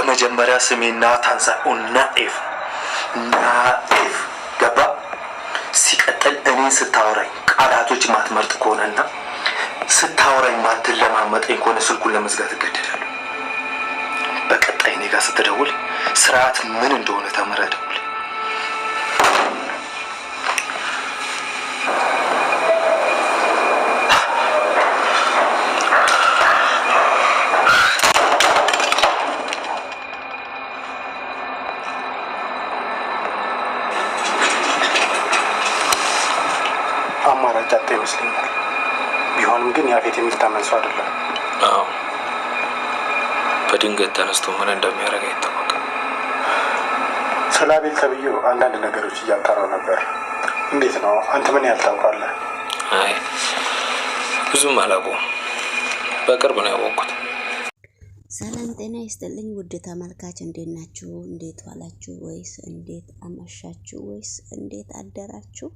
በመጀመሪያ ስሜ ናታን ሳይሆን ናኤፍ ገባ? ሲቀጥል እኔን ስታወራኝ ቃላቶች ማትመርጥ ከሆነና ስታወራኝ ማትለማመጠኝ ከሆነ ስልኩን ለመዝጋት እገደዳለሁ። በቀጣይ እኔ ጋር ስትደውል ስርዓት ምን እንደሆነ ተምረህ ደውል። አማራጭ አጣ ይመስለኛል። ቢሆንም ግን ያፌት የሚታመን ሰው አይደለም። አዎ፣ በድንገት ተነስቶ ምን እንደሚያደርግ አይታወቅም። ስለ አቤል ተብዬው አንዳንድ ነገሮች እያጣራው ነበር። እንዴት ነው? አንተ ምን ያህል ታውቃለህ? አይ ብዙም አላውቀውም፣ በቅርብ ነው ያወቅኩት። ሰላም ጤና ይስጥልኝ ውድ ተመልካች፣ እንዴት ናችሁ? እንዴት ዋላችሁ? ወይስ እንዴት አመሻችሁ? ወይስ እንዴት አደራችሁ?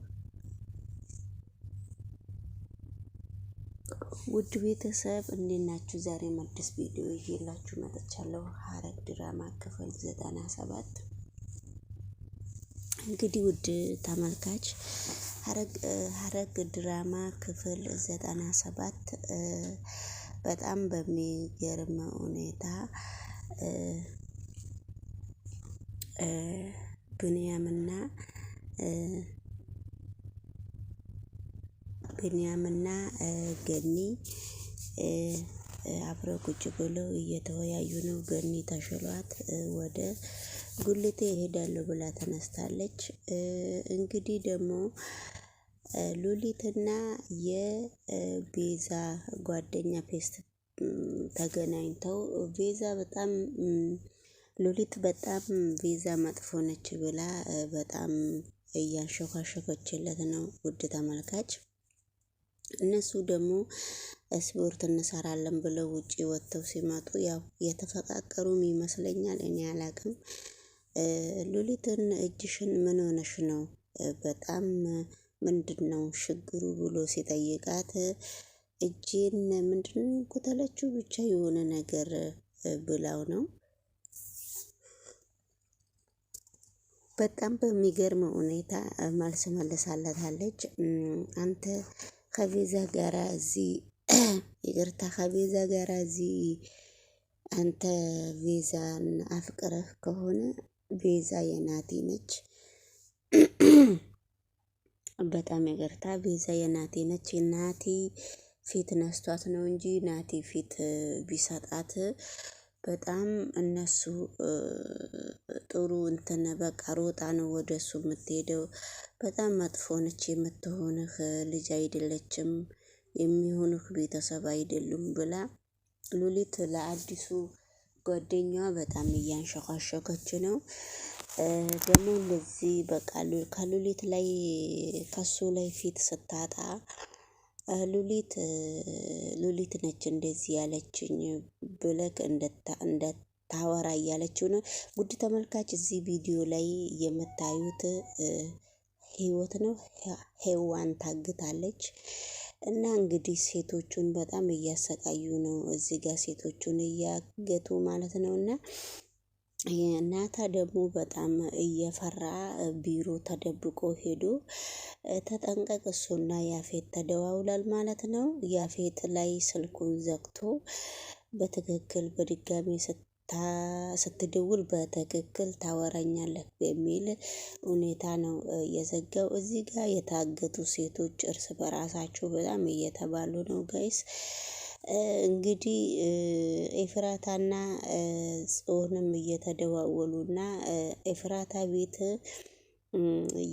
ውድ ቤተሰብ እንዴት ናችሁ? ዛሬ አዲስ ቪዲዮ ይዤላችሁ መጥቻለሁ። ሐረግ ድራማ ክፍል 97። እንግዲህ ውድ ተመልካች ሐረግ ድራማ ክፍል 97 በጣም በሚገርም ሁኔታ ብንያምና ገኒ አብረው ቁጭ ብለው እየተወያዩ ነው። ገኒ ተሽሏት ወደ ጉልቴ እሄዳለሁ ብላ ተነስታለች። እንግዲህ ደግሞ ሉሊትና የቤዛ ጓደኛ ፔስት ተገናኝተው ሉሊት በጣም ቤዛ መጥፎ ነች ብላ በጣም እያንሾካሾከችለት ነው። ውድ ተመልካች እነሱ ደግሞ ስፖርት እንሰራለን ብለው ውጪ ወጥተው ሲመጡ ያው የተፈቃቀሩም ይመስለኛል። እኔ አላቅም። ሉሊትን እጅሽን ምን ሆነሽ ነው? በጣም ምንድነው ችግሩ ብሎ ሲጠይቃት እጄን ምንድነው ኩተለችው ብቻ የሆነ ነገር ብላው ነው። በጣም በሚገርም ሁኔታ መልስ መልሳለታለች። አንተ ከቤዛ ጋራ እዚህ አንተ ቤዛን አፍቅረህ ከሆነ ቤዛ የናቲ ነች። በጣም ይቅርታ፣ ቤዛ የናቲ ነች። ናቲ ፊት ነስቷት ነው እንጂ ናቲ ፊት ቢሰጣት በጣም እነሱ ጥሩ እንትን በቃ ሮጣ ነው ወደሱ የምትሄደው። በጣም መጥፎ ነች። የምትሆንህ ልጅ አይደለችም፣ የሚሆንህ ቤተሰብ አይደሉም ብላ ሉሊት ለአዲሱ ጓደኛዋ በጣም እያንሸካሸከች ነው። ደግሞ እንደዚህ በቃ ከሉሊት ላይ ከሱ ላይ ፊት ስታጣ ሉሊት ነች እንደዚህ ያለችኝ ብለክ እንደታወራ እያለችው ነው። ውድ ተመልካች እዚህ ቪዲዮ ላይ የምታዩት ህይወት ነው። ሄዋን ታግታለች እና እንግዲህ ሴቶቹን በጣም እያሰቃዩ ነው። እዚህ ጋር ሴቶቹን እያገቱ ማለት ነው። እና ናታ ደግሞ በጣም እየፈራ ቢሮ ተደብቆ ሄዶ ተጠንቀቅ፣ እሱና ያፌት ተደዋውላል ማለት ነው። ያፌት ላይ ስልኩን ዘግቶ በትክክል በድጋሚ ስትደውል በትክክል ታወራኛለህ በሚል ሁኔታ ነው የዘጋው። እዚህ ጋር የታገቱ ሴቶች እርስ በራሳቸው በጣም እየተባሉ ነው ጋይስ። እንግዲህ ኤፍራታና ጽዮንም እየተደዋወሉና ኤፍራታ ቤት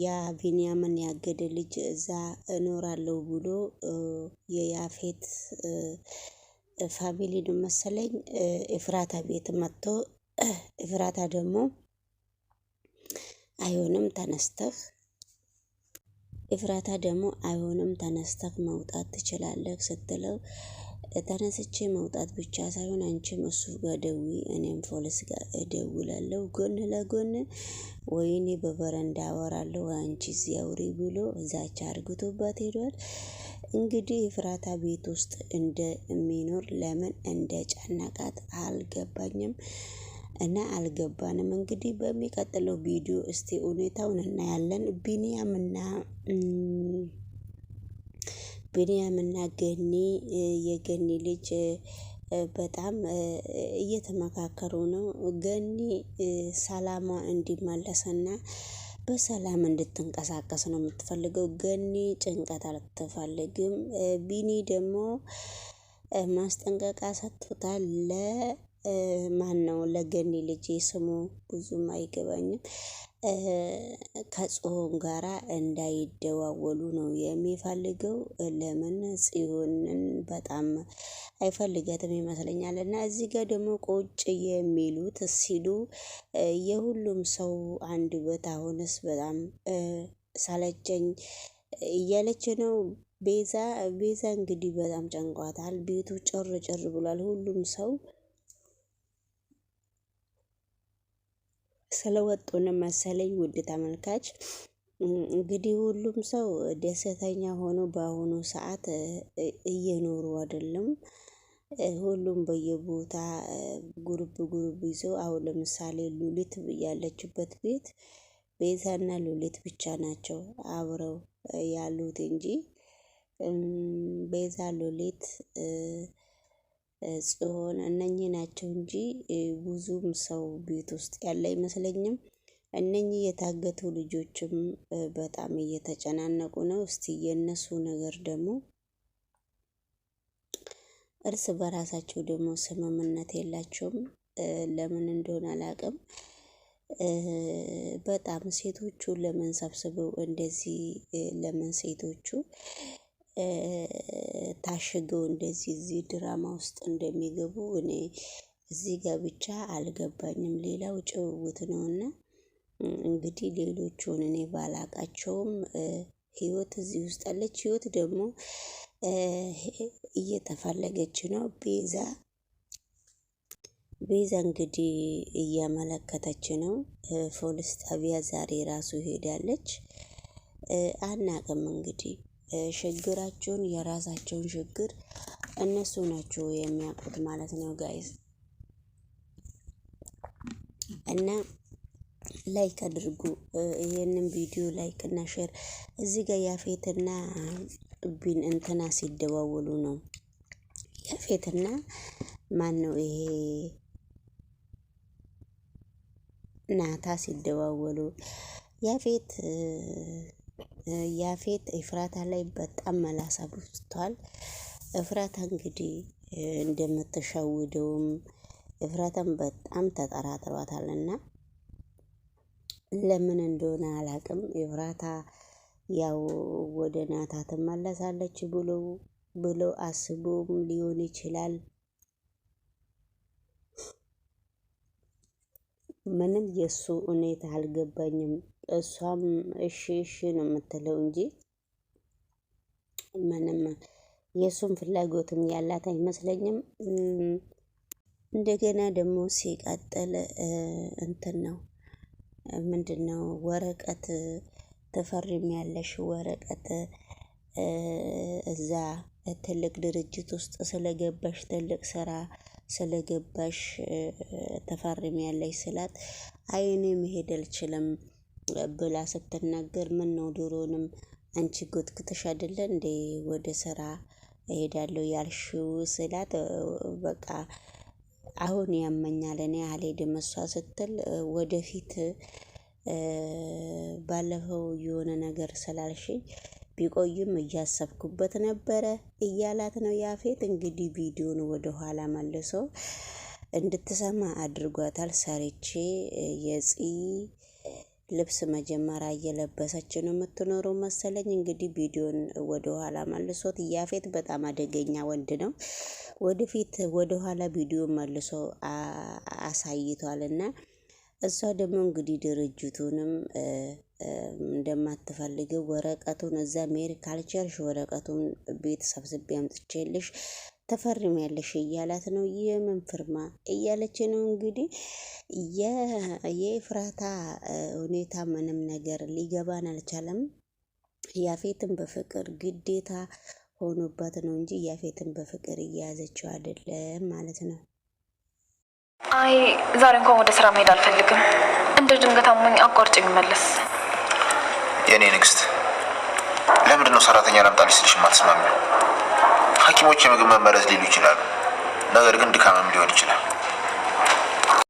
ያ ቢንያምን ያገደ ልጅ እዛ እኖራለሁ ብሎ የያፌት ፋሚሊ ነው መሰለኝ ኤፍራታ ቤት መጥቶ ኤፍራታ ደግሞ አይሆንም ተነስተህ መውጣት ትችላለህ ስትለው ተነስቼ መውጣት ብቻ ሳይሆን አንቺም እሱ ጋር ደዊ እኔም ፖሊስ ጋር እደውላለሁ ጎን ለጎን ወይኔ በበረንዳ አወራለሁ አንቺ እዚህ አውሪ ብሎ ዛቻ አርግቶባት ሄዷል። እንግዲህ ኤፍራታ ቤት ውስጥ እንደሚኖር ለምን እንደጨነቃት አልገባኝም። እና አልገባንም። እንግዲህ በሚቀጥለው ቪዲዮ እስቲ ሁኔታውን እናያለን። ቢንያምና ገኒ የገኒ ልጅ በጣም እየተመካከሩ ነው። ገኒ ሰላሟ እንዲመለስና በሰላም እንድትንቀሳቀስ ነው የምትፈልገው። ገኒ ጭንቀት አትፈልግም። ቢኒ ደግሞ ማስጠንቀቂያ ሰጥቶታል። ማን ነው ለገኒ ልጅ ስሙ ብዙም አይገባኝም። ከጽዮን ጋራ እንዳይደዋወሉ ነው የሚፈልገው። ለምን ጽዮንን በጣም አይፈልጋትም ይመስለኛል። እና እዚህ ጋር ደግሞ ቁጭ የሚሉት ሲሉ የሁሉም ሰው አንድ ቦታ ሆነስ በጣም ሳለቸኝ እያለች ነው። ቤዛ እንግዲህ በጣም ጨንቋታል። ቤቱ ጭር ጭር ብሏል። ሁሉም ሰው ስለወጡን መሰለኝ። ውድ ተመልካች እንግዲህ ሁሉም ሰው ደስተኛ ሆኖ በአሁኑ ሰዓት እየኖሩ አይደለም። ሁሉም በየቦታ ጉርብ ይዘው አሁን ለምሳሌ ሉሊት ያለችበት ቤት ቤዛና ሉሊት ብቻ ናቸው አብረው ያሉት እንጂ ቤዛ፣ ሉሊት፣ ጽዮን እነኚህ ናቸው እንጂ ብዙም ሰው ቤት ውስጥ ያለ አይመስለኝም። እነኚህ የታገቱ ልጆችም በጣም እየተጨናነቁ ነው። እስቲ የነሱ ነገር ደግሞ እርስ በራሳቸው ደግሞ ስምምነት የላቸውም። ለምን እንደሆነ አላውቅም። በጣም ሴቶቹ ለምን ሰብስበው እንደዚህ ለምን ሴቶቹ ታሽገው እንደዚህ እዚህ ድራማ ውስጥ እንደሚገቡ እኔ እዚህ ጋር ብቻ አልገባኝም። ሌላው ጭውውት ነውና እንግዲህ ሌሎቹን እኔ ባላቃቸውም ህይወት እዚህ ውስጥ አለች። ህይወት ደግሞ እየተፈለገች ነው። ቤዛ እንግዲህ እያመለከተች ነው። ፖሊስ ጣቢያ ዛሬ ራሱ ሄዳለች። አናቅም እንግዲህ ችግራቸውን የራሳቸውን ችግር እነሱ ናቸው የሚያውቁት ማለት ነው ጋይዝ። እና ላይክ አድርጉ ይሄንን ቪዲዮ ላይክ እና ሼር። እዚህ ጋር ያፌትና ቢን እንትና ሲደዋወሉ ነው። ያፌትና ማን ነው ይሄ ናታ ሲደዋወሉ ያፌት ኤፍራታ ላይ በጣም መላሳ ብስቷል። ኤፍራታ እንግዲህ እንደምትሸውደውም ኤፍራታም በጣም ተጠራጥሯታልና ለምን እንደሆነ አላቅም። ኤፍራታ ያው ወደ ናታ ትመለሳለች ብሎ አስቦም ሊሆን ይችላል። ምንም የእሱ ሁኔታ አልገባኝም። እሷም እሺ ነው የምትለው እንጂ ምንም የእሱን ፍላጎትም ያላት አይመስለኝም። እንደገና ደግሞ ሲቀጥል እንትን ነው ምንድነው ወረቀት ትፈርሚያለሽ፣ ወረቀት እዛ ትልቅ ድርጅት ውስጥ ስለገባሽ ትልቅ ስራ ስለገባሽ ተፈርሚያለሽ ስላት አይ እኔ መሄድ አልችልም ብላ ስትናገር ምን ነው ድሮንም አንቺ ጎትኩተሽ አይደለ እንዴ ወደ ስራ እሄዳለሁ ያልሽው ስላት በቃ አሁን ያመኛል እኔ አልሄድም እሷ ስትል ወደፊት ባለፈው የሆነ ነገር ስላልሽኝ ቢቆይም እያሰብኩበት ነበረ እያላት ነው ያፌት። እንግዲህ ቪዲዮን ወደ ኋላ መልሶ እንድትሰማ አድርጓታል። ሰርቼ የፂ ልብስ መጀመሪያ እየለበሰች ነው የምትኖረው መሰለኝ። እንግዲህ ቪዲዮን ወደ ኋላ መልሶት ያፌት በጣም አደገኛ ወንድ ነው። ወደፊት ወደ ኋላ ቪዲዮ መልሶ አሳይቷልና እሷ ደግሞ እንግዲህ ድርጅቱንም እንደማትፈልገው ወረቀቱን እዛ ሜሪ ካልቸርሽ ወረቀቱን ቤት ሰብስቤ አምጥቼልሽ ተፈርሚያለሽ እያላት ነው። የምን ፍርማ እያለች ነው። እንግዲህ የኤፍራታ ሁኔታ ምንም ነገር ሊገባን አልቻለም። ያፌትን በፍቅር ግዴታ ሆኖባት ነው እንጂ ያፌትን በፍቅር እየያዘችው አይደለም ማለት ነው። አይ ዛሬ እንኳን ወደ ስራ መሄድ አልፈልግም። እንደ ድንገት አሞኝ አቋርጬ የሚመለስ። የኔ ንግስት ለምንድን ነው ሰራተኛ ላምጣልሽ ስልሽ የማትስማሚው? ሐኪሞች የምግብ መመረዝ ሊሉ ይችላሉ፣ ነገር ግን ድካምም ሊሆን ይችላል።